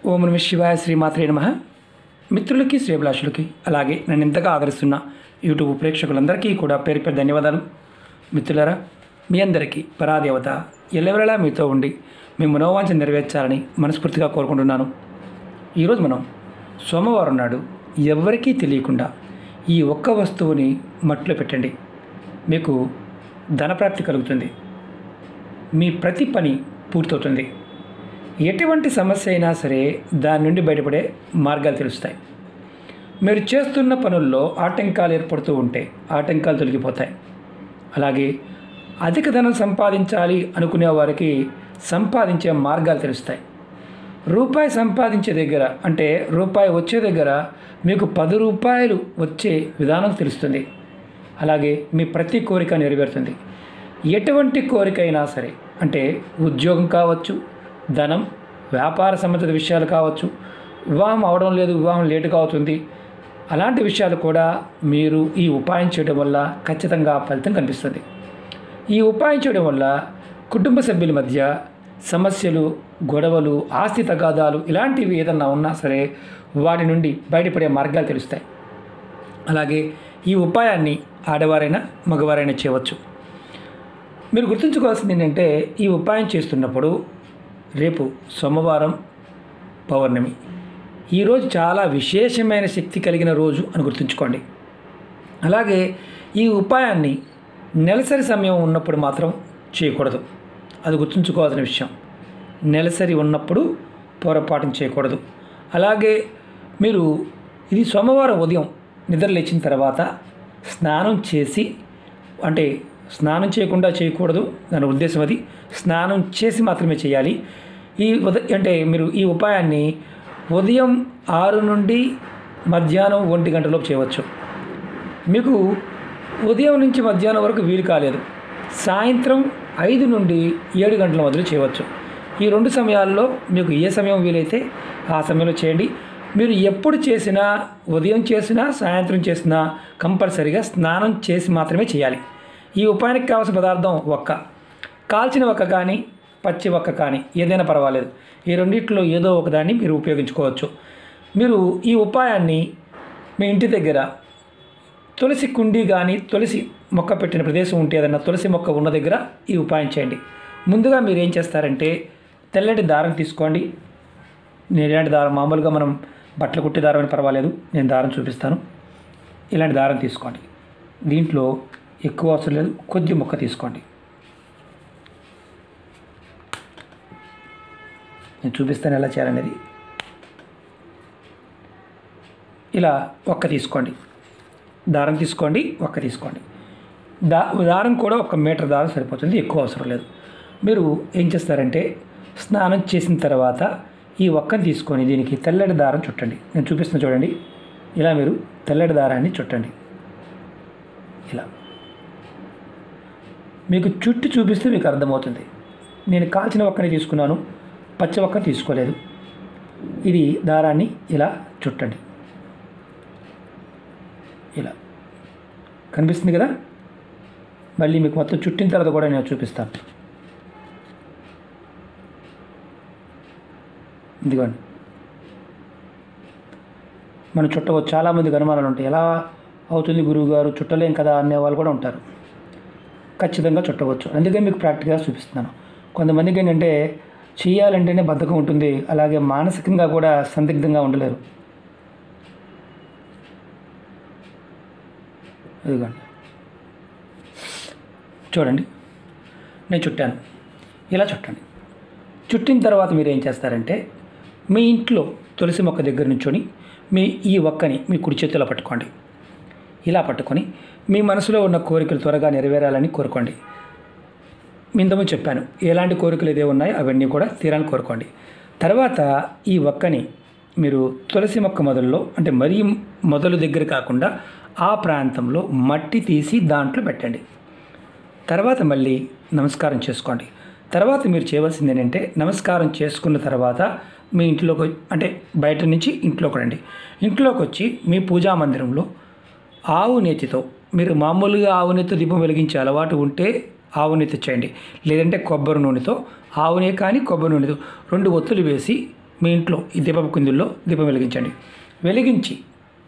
ఓం నమః శివాయ శ్రీమాత్రే నమః. మిత్రులకి శ్రేభిలాషులకి అలాగే నన్ను ఇంతగా ఆదరిస్తున్న యూట్యూబ్ ప్రేక్షకులందరికీ కూడా పేరు పేరు ధన్యవాదాలు. మిత్రులారా, మీ అందరికీ పరాదేవత ఎల్లవెల్లలా మీతో ఉండి మీ మనోవాంఛ నెరవేర్చాలని మనస్ఫూర్తిగా కోరుకుంటున్నాను. ఈరోజు మనం సోమవారం నాడు ఎవరికీ తెలియకుండా ఈ ఒక్క వస్తువుని మట్టిలో పెట్టండి. మీకు ధనప్రాప్తి కలుగుతుంది. మీ ప్రతి పని పూర్తవుతుంది. ఎటువంటి సమస్య అయినా సరే దాని నుండి బయటపడే మార్గాలు తెలుస్తాయి. మీరు చేస్తున్న పనుల్లో ఆటంకాలు ఏర్పడుతూ ఉంటే ఆటంకాలు తొలగిపోతాయి. అలాగే అధిక ధనం సంపాదించాలి అనుకునే వారికి సంపాదించే మార్గాలు తెలుస్తాయి. రూపాయి సంపాదించే దగ్గర అంటే రూపాయి వచ్చే దగ్గర మీకు 10 రూపాయలు వచ్చే విధానం తెలుస్తుంది. అలాగే మీ ప్రతి కోరిక నెరవేరుతుంది. ఎటువంటి కోరిక అయినా సరే, అంటే ఉద్యోగం కావచ్చు, ధనం, వ్యాపార సంబంధిత విషయాలు కావచ్చు, వివాహం అవడం లేదు, వివాహం లేటుగా అవుతుంది, అలాంటి విషయాలు కూడా మీరు ఈ ఉపాయం చేయడం వల్ల ఖచ్చితంగా ఫలితం కనిపిస్తుంది. ఈ ఉపాయం చేయడం వల్ల కుటుంబ సభ్యుల మధ్య సమస్యలు, గొడవలు, ఆస్తి తగాదాలు ఇలాంటివి ఏదన్నా ఉన్నా సరే వాటి నుండి బయటపడే మార్గాలు తెలుస్తాయి. అలాగే ఈ ఉపాయాన్ని ఆడవారైనా మగవారైనా చేయవచ్చు. మీరు గుర్తుంచుకోవాల్సింది ఏంటంటే, ఈ ఉపాయం చేస్తున్నప్పుడు రేపు సోమవారం పౌర్ణమి, ఈరోజు చాలా విశేషమైన శక్తి కలిగిన రోజు అని గుర్తుంచుకోండి. అలాగే ఈ ఉపాయాన్ని నెలసరి సమయం ఉన్నప్పుడు మాత్రం చేయకూడదు. అది గుర్తుంచుకోవాల్సిన విషయం. నెలసరి ఉన్నప్పుడు పొరపాటును చేయకూడదు. అలాగే మీరు ఇది సోమవారం ఉదయం నిద్ర లేచిన తర్వాత స్నానం చేసి, అంటే స్నానం చేయకుండా చేయకూడదు, దాని ఉద్దేశం అది. స్నానం చేసి మాత్రమే చేయాలి. అంటే మీరు ఈ ఉపాయాన్ని ఉదయం 6 నుండి మధ్యాహ్నం 1 గంటలోపు చేయవచ్చు. మీకు ఉదయం నుంచి మధ్యాహ్నం వరకు వీలు కాలేదు, సాయంత్రం 5 నుండి 7 గంటల మధ్యలో చేయవచ్చు. ఈ 2 సమయాల్లో మీకు ఏ సమయం వీలైతే ఆ సమయంలో చేయండి. మీరు ఎప్పుడు చేసినా, ఉదయం చేసినా సాయంత్రం చేసినా కంపల్సరీగా స్నానం చేసి మాత్రమే చేయాలి. ఈ ఉపాయానికి కావాల్సిన పదార్థం ఒక్క, కాల్చిన ఒక్క కానీ పచ్చి ఒక్క కానీ ఏదైనా పర్వాలేదు. ఈ రెండిట్లో ఏదో ఒకదాన్ని మీరు ఉపయోగించుకోవచ్చు. మీరు ఈ ఉపాయాన్ని మీ ఇంటి దగ్గర తులసి కుండీ కానీ తులసి మొక్క పెట్టిన ప్రదేశం ఉంటే, ఏదైనా తులసి మొక్క ఉన్న దగ్గర ఈ ఉపాయం చేయండి. ముందుగా మీరు ఏం చేస్తారంటే, తెల్లటి దారం తీసుకోండి. నేను ఇలాంటి దారం, మామూలుగా మనం బట్టలు కుట్టే దారం అని పర్వాలేదు, నేను దారం చూపిస్తాను. ఇలాంటి దారం తీసుకోండి. దీంట్లో ఎక్కువ అవసరం లేదు, కొద్ది ముక్క తీసుకోండి. నేను చూపిస్తాను ఎలా చేయాలనేది. ఇలా ఒక్క తీసుకోండి, దారం తీసుకోండి, ఒక్క తీసుకోండి. దారం కూడా 1 మీటర్ దారం సరిపోతుంది, ఎక్కువ అవసరం లేదు. మీరు ఏం చేస్తారంటే, స్నానం చేసిన తర్వాత ఈ ఒక్కని తీసుకొని దీనికి తెల్లటి దారం చుట్టండి. నేను చూపిస్తున్నా చూడండి. ఇలా మీరు తెల్లటి దారాన్ని చుట్టండి. ఇలా మీకు చుట్టి చూపిస్తే మీకు అర్థమవుతుంది. నేను కాల్చిన ఒక్కని తీసుకున్నాను, పచ్చ ఒక్క తీసుకోలేదు. ఇది దారాన్ని ఇలా చుట్టండి. ఇలా కనిపిస్తుంది కదా. మళ్ళీ మీకు మొత్తం చుట్టిన తర్వాత కూడా నేను చూపిస్తాను. ఇదిగోండి, మనం చుట్టవచ్చు. చాలామందికి అనుమానాలు ఉంటాయి, ఎలా అవుతుంది గురువుగారు, చుట్టలేం కదా అనే వాళ్ళు కూడా ఉంటారు. ఖచ్చితంగా చుట్టవచ్చు. అందుకే మీకు ప్రాక్టికల్గా చూపిస్తున్నాను. కొంతమందికి ఏంటంటే చేయాలంటేనే బద్ధకం ఉంటుంది, అలాగే మానసికంగా కూడా సందిగ్ధంగా ఉండలేరు. ఇదిగోండి, చూడండి, నేను చుట్టాను. ఇలా చుట్టండి. చుట్టిన తర్వాత మీరు ఏం చేస్తారంటే, మీ ఇంట్లో తులసి మొక్క దగ్గర నుంచొని ఈ ఒక్కని మీ కుడి చేతిలో పట్టుకోండి. ఇలా పట్టుకొని మీ మనసులో ఉన్న కోరికలు త్వరగా నెరవేరాలని కోరుకోండి. ఇంతకుముందు చెప్పాను, ఎలాంటి కోరికలు ఏదో ఉన్నాయో అవన్నీ కూడా తీరాలని కోరుకోండి. తర్వాత ఈ ఒక్కని మీరు తులసి మొక్క మొదల్లో, అంటే మరీ మొదలు దగ్గర కాకుండా ఆ ప్రాంతంలో మట్టి తీసి దాంట్లో పెట్టండి. తర్వాత మళ్ళీ నమస్కారం చేసుకోండి. తర్వాత మీరు చేయవలసింది ఏంటంటే, నమస్కారం చేసుకున్న తర్వాత మీ ఇంట్లోకి, అంటే బయట నుంచి ఇంట్లోకి రండి. ఇంట్లోకి వచ్చి మీ పూజా మందిరంలో ఆవు నేతితో, మీరు మామూలుగా ఆవు నేతితో దీపం వెలిగించే అలవాటు ఉంటే ఆవు నేతి చేయండి. లేదంటే కొబ్బరి నూనెతో, ఆవునే కానీ కొబ్బరి నూనెతో 2 ఒత్తులు వేసి మీ ఇంట్లో ఈ దీపపు కుందుల్లో దీపం వెలిగించండి. వెలిగించి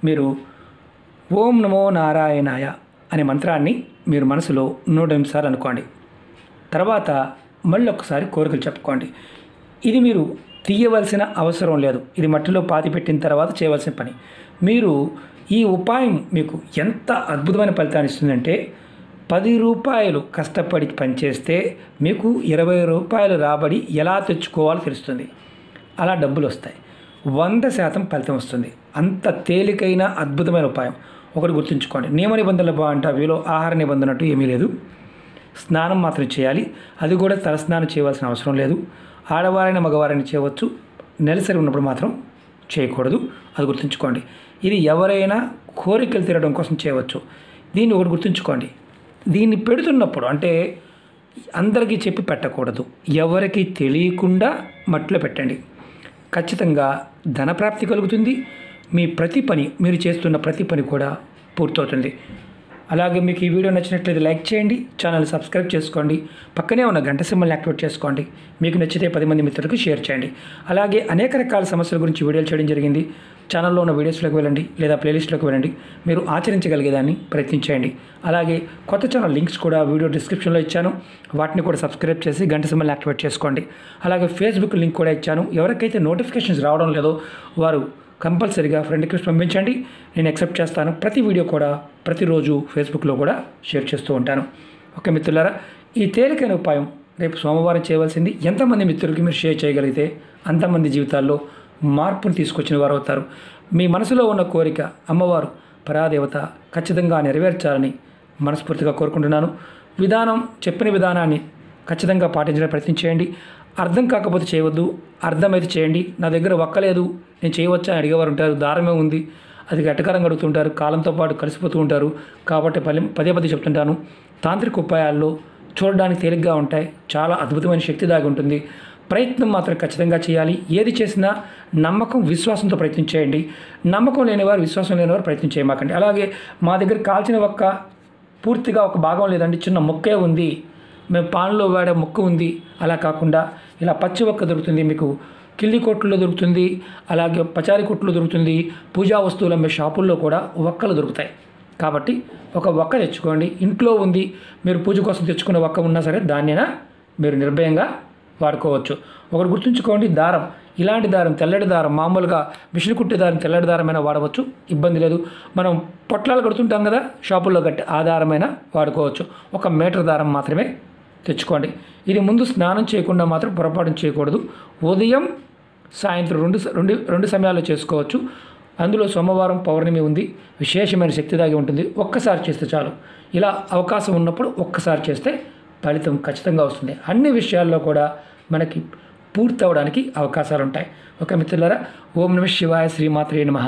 మీరు ఓం నమో నారాయణాయ అనే మంత్రాన్ని మీరు మనసులో 108 సార్లు అనుకోండి. తర్వాత మళ్ళీ ఒకసారి కోరికలు చెప్పుకోండి. ఇది మీరు తీయవలసిన అవసరం లేదు. ఇది మట్టిలో పాతిపెట్టిన తర్వాత చేయవలసిన పని. మీరు ఈ ఉపాయం మీకు ఎంత అద్భుతమైన ఫలితాన్ని ఇస్తుందంటే 10 రూపాయలు కష్టపడి పనిచేస్తే మీకు 20 రూపాయలు రాబడి ఎలా తెచ్చుకోవాలో తెలుస్తుంది. అలా డబ్బులు వస్తాయి. 100% ఫలితం వస్తుంది. అంత తేలికైన అద్భుతమైన ఉపాయం. ఒకటి గుర్తుంచుకోండి, నియమ నిబంధనలు బాగుంటే వీలో ఆహార నిబంధన అంటూ ఏమీ లేదు. స్నానం మాత్రం చేయాలి. అది కూడా తలస్నానం చేయవలసిన అవసరం లేదు. ఆడవారైన మగవారైనా చేయవచ్చు. నెలసరి ఉన్నప్పుడు మాత్రం చేయకూడదు. అది గుర్తుంచుకోండి. ఇది ఎవరైనా కోరికలు తీరడం కోసం చేయవచ్చు. దీన్ని ఒకటి గుర్తుంచుకోండి, దీన్ని పెడుతున్నప్పుడు అంటే అందరికీ చెప్పి పెట్టకూడదు. ఎవరికి తెలియకుండా మట్టిలో పెట్టండి. ఖచ్చితంగా ధనప్రాప్తి కలుగుతుంది. మీ ప్రతి పని, మీరు చేస్తున్న ప్రతి పని కూడా పూర్తవుతుంది. అలాగే మీకు ఈ వీడియో నచ్చినట్లయితే లైక్ చేయండి, ఛానల్ సబ్స్క్రైబ్ చేసుకోండి, పక్కనే ఉన్న గంట సింబల్ని యాక్టివేట్ చేసుకోండి. మీకు నచ్చితే 10 మంది మిత్రులకు షేర్ చేయండి. అలాగే అనేక రకాల సమస్యల గురించి వీడియోలు చేయడం జరిగింది. ఛానల్లో ఉన్న వీడియోస్లోకి వెళ్ళండి లేదా ప్లేలిస్ట్లోకి వెళ్ళండి. మీరు ఆచరించగలిగేదాన్ని ప్రయత్నించండి. అలాగే కొత్త ఛానల్ లింక్స్ కూడా వీడియో డిస్క్రిప్షన్లో ఇచ్చాను. వాటిని కూడా సబ్స్క్రైబ్ చేసి గంట సింబల్ని యాక్టివేట్ చేసుకోండి. అలాగే ఫేస్బుక్ లింక్ కూడా ఇచ్చాను. ఎవరికైతే నోటిఫికేషన్స్ రావడం లేదో వారు కంపల్సరీగా ఫ్రెండ్ రిక్వెస్ట్ పంపించండి. నేను యాక్సెప్ట్ చేస్తాను. ప్రతి వీడియో కూడా ప్రతిరోజు ఫేస్బుక్లో కూడా షేర్ చేస్తూ ఉంటాను. ఓకే మిత్రులారా, ఈ తేలికైన ఉపాయం రేపు సోమవారం చేయవలసింది. ఎంతమంది మిత్రులకి మీరు షేర్ చేయగలిగితే అంతమంది జీవితాల్లో మార్పును తీసుకొచ్చిన వారు అవుతారు. మీ మనసులో ఉన్న కోరిక అమ్మవారు పరాదేవత ఖచ్చితంగా నెరవేర్చాలని మనస్ఫూర్తిగా కోరుకుంటున్నాను. చెప్పిన విధానాన్ని ఖచ్చితంగా పాటించడానికి ప్రయత్నం చేయండి. అర్థం కాకపోతే చేయవద్దు, అర్థమైతే చేయండి. నా దగ్గర ఒక్కలేదు, నేను చేయవచ్చా అని అడిగేవారు ఉంటారు. దారమే ఉంది, అది గట్టకరంగా అడుగుతుంటారు, కాలంతో పాటు కలిసిపోతూ ఉంటారు. కాబట్టి పదే పదే చెప్తుంటాను, తాంత్రిక ఉపాయాల్లో చూడడానికి తేలిగ్గా ఉంటాయి, చాలా అద్భుతమైన శక్తి దాగి ఉంటుంది. ప్రయత్నం మాత్రం ఖచ్చితంగా చేయాలి. ఏది చేసినా నమ్మకం, విశ్వాసంతో ప్రయత్నం చేయండి. నమ్మకం లేనివారు, విశ్వాసం లేనివారు ప్రయత్నం చేయమాకండి. అలాగే మా దగ్గర కాల్చిన ఒక్క పూర్తిగా ఒక భాగం లేదండి, చిన్న మొక్కే ఉంది, మేము పాన్లో వాడే మొక్క ఉంది. అలా కాకుండా ఇలా పచ్చి ఒక్క దొరుకుతుంది, మీకు కిల్లి కొట్టులో దొరుకుతుంది, అలాగే పచారీ కొట్టులో దొరుకుతుంది. పూజా వస్తువులు అమ్మే షాపుల్లో కూడా ఒక్కలు దొరుకుతాయి. కాబట్టి ఒక ఒక్క తెచ్చుకోండి. ఇంట్లో ఉంది, మీరు పూజ కోసం తెచ్చుకున్న ఒక్క ఉన్నా సరే దాన్నైనా మీరు నిర్భయంగా వాడుకోవచ్చు. ఒకటి గుర్తుంచుకోండి, దారం, ఇలాంటి దారం, తెల్లటి దారం, మామూలుగా మిషన్ కుట్టే దారం, తెల్లటి దారమైనా వాడవచ్చు, ఇబ్బంది లేదు. మనం పొట్లాలు కడుతుంటాం కదా షాపుల్లో కట్టి, ఆ దారమైనా వాడుకోవచ్చు. 1 మీటర్ దారం మాత్రమే తెచ్చుకోండి. ఇది ముందు స్నానం చేయకుండా మాత్రం పొరపాటు చేయకూడదు. ఉదయం సాయంత్రం రెండు సమయాల్లో చేసుకోవచ్చు. అందులో సోమవారం పౌర్ణమి ఉంది, విశేషమైన శక్తి దాగి ఉంటుంది. ఒక్కసారి చేస్తే చాలు. ఇలా అవకాశం ఉన్నప్పుడు ఒక్కసారి చేస్తే ఫలితం ఖచ్చితంగా వస్తుంది. అన్ని విషయాల్లో కూడా మనకి పూర్తి అవడానికి అవకాశాలు ఉంటాయి. ఓకే మిత్రులారా, ఓం నమః శివాయ, శ్రీమాత్రే నమః.